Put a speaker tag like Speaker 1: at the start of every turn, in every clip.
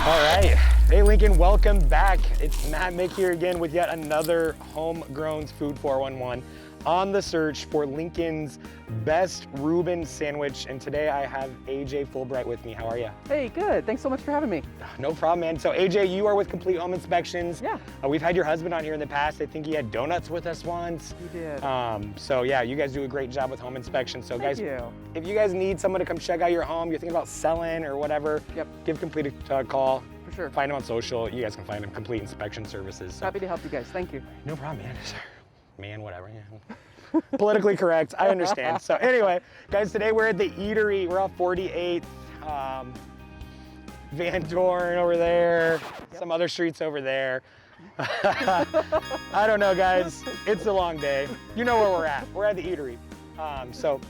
Speaker 1: All right. Hey, Lincoln, welcome back. It's Matt Mick here again with yet another Homegrown Food 411 on the search for Lincoln's best Reuben sandwich. And today I have AJ Fulbright with me. How are you?
Speaker 2: Hey, good. Thanks so much for having me.
Speaker 1: No problem, man. So AJ, you are with Complete Home Inspections.
Speaker 2: Yeah.
Speaker 1: We've had your husband on here in the past. I think he had donuts with us once.
Speaker 2: You did.
Speaker 1: So yeah, you guys do a great job with home inspection. So
Speaker 2: Thank
Speaker 1: guys,
Speaker 2: you.
Speaker 1: if you guys need someone to come check out your home, you're thinking about selling or whatever,
Speaker 2: Yep.
Speaker 1: give Complete a call.
Speaker 2: For sure.
Speaker 1: Find them on social. You guys can find them, Complete Inspection Services. So.
Speaker 2: Happy to help you guys. Thank you.
Speaker 1: No problem, man. Man, whatever. Yeah. Politically correct. I understand. So anyway, guys, today we're at the Eatery. We're off 48th, Van Dorn over there, some other streets over there. I don't know, guys. It's a long day. You know where we're at. We're at the Eatery. So,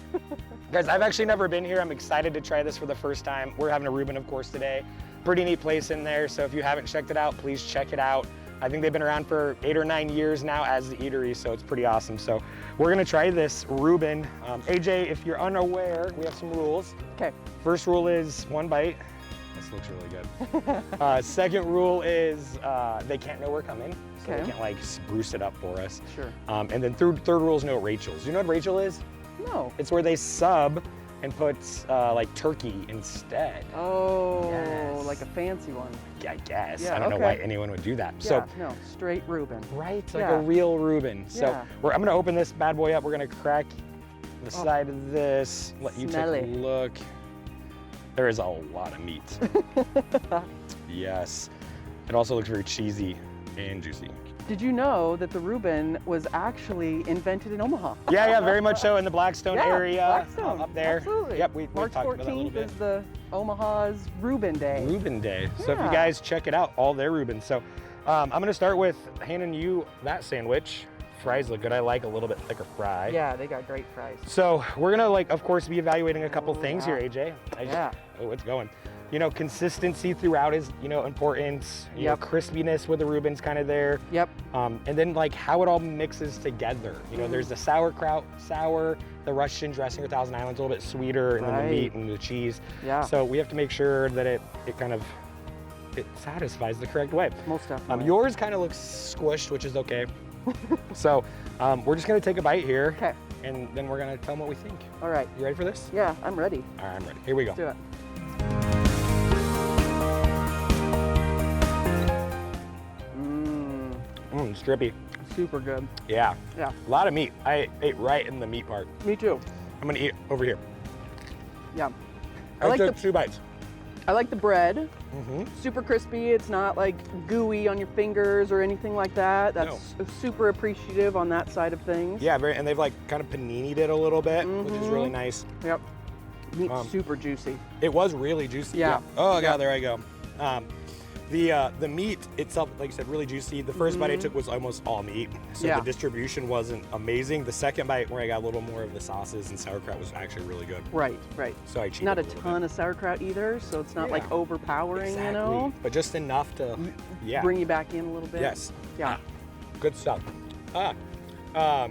Speaker 1: guys, I've actually never been here. I'm excited to try this for the first time. We're having a Reuben, of course, today. Pretty neat place in there. So if you haven't checked it out, please check it out. I think they've been around for 8 or 9 years now as the Eatery, so it's pretty awesome. So we're gonna try this Reuben. AJ, if you're unaware, we have some rules.
Speaker 2: Okay.
Speaker 1: First rule is 1 bite. This looks really good. Second rule is they can't know we're coming, so
Speaker 2: Okay.
Speaker 1: they can't like spruce it up for us.
Speaker 2: Sure.
Speaker 1: And then third rule is no Rachel's. You know what Rachel is?
Speaker 2: No.
Speaker 1: It's where they sub and put like turkey instead.
Speaker 2: Oh,
Speaker 1: Yes.
Speaker 2: like a fancy one.
Speaker 1: I guess.
Speaker 2: Yeah,
Speaker 1: I don't know
Speaker 2: okay.
Speaker 1: why anyone would do that.
Speaker 2: Yeah,
Speaker 1: So,
Speaker 2: no, straight Reuben.
Speaker 1: right, like
Speaker 2: Yeah.
Speaker 1: a real Reuben. So
Speaker 2: Yeah.
Speaker 1: I'm gonna open this bad boy up. We're gonna crack the
Speaker 2: Oh.
Speaker 1: side of this. Let you
Speaker 2: Smelly.
Speaker 1: take a look. There is a lot of meat. Yes. It also looks very cheesy and juicy.
Speaker 2: Did you know that the Reuben was actually invented in Omaha?
Speaker 1: Yeah, very much so in the Blackstone
Speaker 2: Yeah,
Speaker 1: area.
Speaker 2: Blackstone.
Speaker 1: Up there.
Speaker 2: Absolutely.
Speaker 1: Yep, we've
Speaker 2: March
Speaker 1: talked about that a little
Speaker 2: 14th
Speaker 1: bit.
Speaker 2: is the Omaha's Reuben Day.
Speaker 1: Reuben Day. So if you
Speaker 2: Yeah.
Speaker 1: guys check it out, all their Reubens. So I'm gonna start with handing you that sandwich. Fries look good. I like a little bit thicker fry.
Speaker 2: Yeah, they got great fries.
Speaker 1: So we're gonna of course, be evaluating a couple things here, AJ.
Speaker 2: Yeah.
Speaker 1: Oh, it's going. You know, consistency throughout is, important. You know,
Speaker 2: Yep.
Speaker 1: crispiness with the Reubens kind of there.
Speaker 2: Yep.
Speaker 1: And then like how it all mixes together. You know, there's the sauerkraut, the Russian dressing or Thousand Islands, a little bit sweeter, and then the
Speaker 2: Right.
Speaker 1: meat and the cheese.
Speaker 2: Yeah.
Speaker 1: So we have to make sure that it satisfies the correct way.
Speaker 2: Most definitely.
Speaker 1: Yours kind of looks squished, which is okay. So we're just gonna take a bite here,
Speaker 2: Okay.
Speaker 1: and then we're gonna tell them what we think.
Speaker 2: All right.
Speaker 1: You ready for this?
Speaker 2: Yeah, I'm ready.
Speaker 1: All right, I'm ready. Here we go.
Speaker 2: Let's do it.
Speaker 1: It's drippy.
Speaker 2: Super good.
Speaker 1: Yeah.
Speaker 2: Yeah.
Speaker 1: A lot of meat. I ate right in the meat part.
Speaker 2: Me too.
Speaker 1: I'm gonna eat over here.
Speaker 2: Yeah.
Speaker 1: I
Speaker 2: like
Speaker 1: took
Speaker 2: the
Speaker 1: 2 bites.
Speaker 2: I like the bread.
Speaker 1: Mm-hmm.
Speaker 2: Super crispy. It's not like gooey on your fingers or anything like that. That's super appreciative on that side of things.
Speaker 1: Yeah, and they've like kind of panini'd it a little bit, which is really
Speaker 2: Mhm.
Speaker 1: nice.
Speaker 2: Yep. Meat's super juicy.
Speaker 1: It was really juicy.
Speaker 2: Yeah.
Speaker 1: Oh
Speaker 2: Yeah.
Speaker 1: god, there I go. The meat itself, like you said, really juicy. The first bite I took was almost all meat, so
Speaker 2: Yeah.
Speaker 1: the distribution wasn't amazing. The second bite, where I got a little more of the sauces and sauerkraut, was actually really good.
Speaker 2: Right, right.
Speaker 1: So I cheated
Speaker 2: Not a
Speaker 1: little
Speaker 2: ton
Speaker 1: bit.
Speaker 2: of sauerkraut either, so it's not like
Speaker 1: Yeah.
Speaker 2: overpowering,
Speaker 1: Exactly.
Speaker 2: you know?
Speaker 1: But just enough to, yeah.
Speaker 2: Bring you back in a little bit.
Speaker 1: Yes.
Speaker 2: Yeah.
Speaker 1: Good stuff. Yeah. I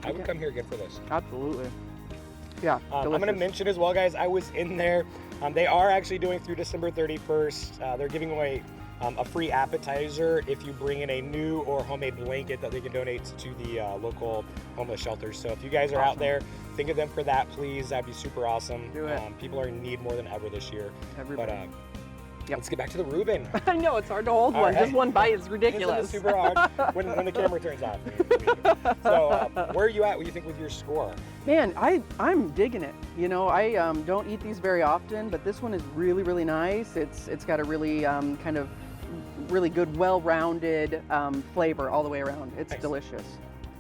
Speaker 1: would
Speaker 2: Okay.
Speaker 1: come here again for this.
Speaker 2: Absolutely. Yeah.
Speaker 1: I'm going to
Speaker 2: delicious.
Speaker 1: mention as well, guys, I was in there. They are actually doing through December 31st. They're giving away a free appetizer if you bring in a new or homemade blanket that they can donate to the local homeless shelters. So if you guys are out
Speaker 2: Awesome.
Speaker 1: there, think of them for that, please. That'd be super awesome.
Speaker 2: Do it.
Speaker 1: People are in need more than ever this year.
Speaker 2: Everybody.
Speaker 1: But
Speaker 2: Yep.
Speaker 1: let's get back to the Reuben.
Speaker 2: I know, it's hard to hold
Speaker 1: All
Speaker 2: one.
Speaker 1: right.
Speaker 2: Just one bite is
Speaker 1: Isn't
Speaker 2: ridiculous.
Speaker 1: it super hard when the camera turns off? So where are you at, what do you think, with your score?
Speaker 2: Man, I'm digging it. You know, I don't eat these very often, but this one is really, really nice. It's got a really kind of really good, well-rounded flavor all the way around. It's
Speaker 1: Nice.
Speaker 2: delicious.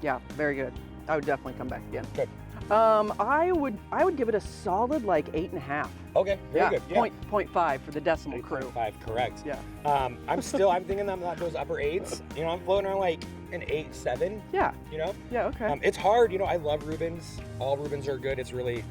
Speaker 2: Yeah, very good. I would definitely come back again.
Speaker 1: Good.
Speaker 2: I would give it a solid like 8.5.
Speaker 1: Okay, very good. Yeah.
Speaker 2: 0.5 for the decimal crew.
Speaker 1: 8.5, correct.
Speaker 2: Yeah.
Speaker 1: I'm thinking I'm not those upper 8s. You know, I'm floating around like an 8, 7,
Speaker 2: Yeah.
Speaker 1: you know?
Speaker 2: Yeah. Okay.
Speaker 1: It's hard, I love Reubens. All Reubens are good. It's really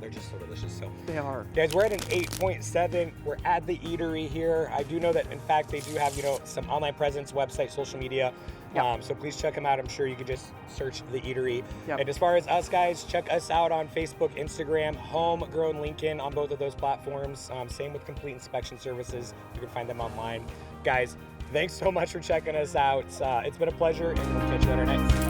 Speaker 1: They're just so delicious. So
Speaker 2: They are.
Speaker 1: guys, we're at an 8.7. We're at the Eatery here. I do know that, in fact, they do have, some online presence, website, social media.
Speaker 2: Yep.
Speaker 1: So please check them out. I'm sure you could just search the Eatery.
Speaker 2: Yep.
Speaker 1: And as far as us guys, check us out on Facebook, Instagram, Homegrown Lincoln on both of those platforms. Same with Complete Inspection Services. You can find them online. Guys, thanks so much for checking us out. It's been a pleasure, and we'll catch you later next.